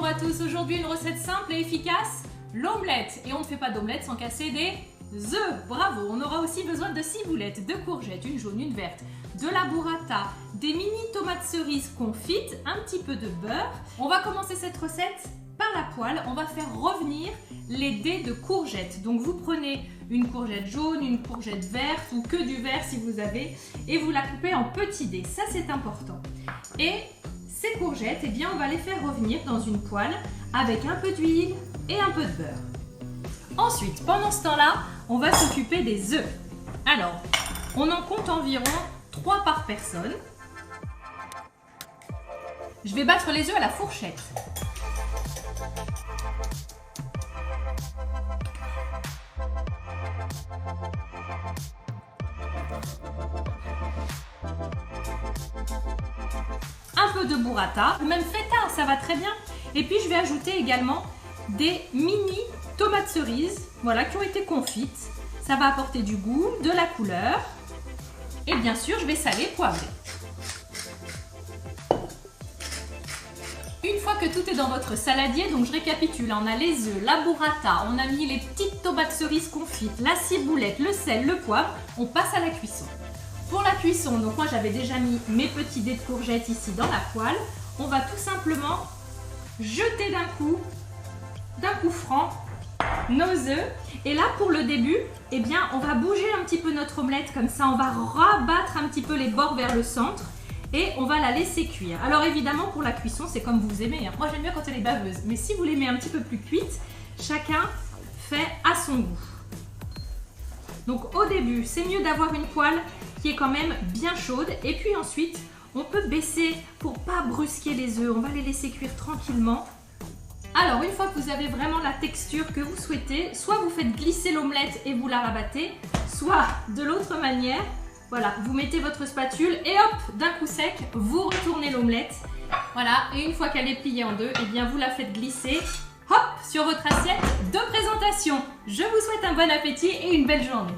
à tous, aujourd'hui une recette simple et efficace, l'omelette. Et on ne fait pas d'omelette sans casser des œufs, bravo. On aura aussi besoin de ciboulettes, de courgettes, une jaune, une verte, de la burrata, des mini tomates cerises confites, un petit peu de beurre. On va commencer cette recette par la poêle, on va faire revenir les dés de courgettes. Donc vous prenez une courgette jaune, une courgette verte ou que du vert si vous avez, et vous la coupez en petits dés, ça c'est important. Et ces courgettes, eh bien, on va les faire revenir dans une poêle avec un peu d'huile et un peu de beurre. Ensuite, pendant ce temps-là, on va s'occuper des œufs. Alors, on en compte environ 3 par personne. Je vais battre les œufs à la fourchette. Un peu de burrata, ou même feta, ça va très bien. Et puis je vais ajouter également des mini tomates cerises, voilà, qui ont été confites. Ça va apporter du goût, de la couleur. Et bien sûr, je vais saler, poivrer. Une fois que tout est dans votre saladier, donc je récapitule, on a les œufs, la burrata, on a mis les petites tomates cerises confites, la ciboulette, le sel, le poivre, on passe à la cuisson. Pour la cuisson, donc moi j'avais déjà mis mes petits dés de courgettes ici dans la poêle. On va tout simplement jeter d'un coup franc nos œufs. Et là pour le début, eh bien on va bouger un petit peu notre omelette comme ça, on va rabattre un petit peu les bords vers le centre et on va la laisser cuire. Alors évidemment pour la cuisson c'est comme vous aimez, hein. Moi j'aime bien quand elle est baveuse, mais si vous l'aimez un petit peu plus cuite, chacun fait à son goût. Donc au début c'est mieux d'avoir une poêle qui est quand même bien chaude, et puis ensuite on peut baisser pour pas brusquer les œufs, on va les laisser cuire tranquillement. Alors une fois que vous avez vraiment la texture que vous souhaitez, soit vous faites glisser l'omelette et vous la rabattez, soit de l'autre manière, voilà, vous mettez votre spatule et hop, d'un coup sec, vous retournez l'omelette. Voilà, et une fois qu'elle est pliée en deux, et bien vous la faites glisser, hop, sur votre assiette de présentation. Je vous souhaite un bon appétit et une belle journée.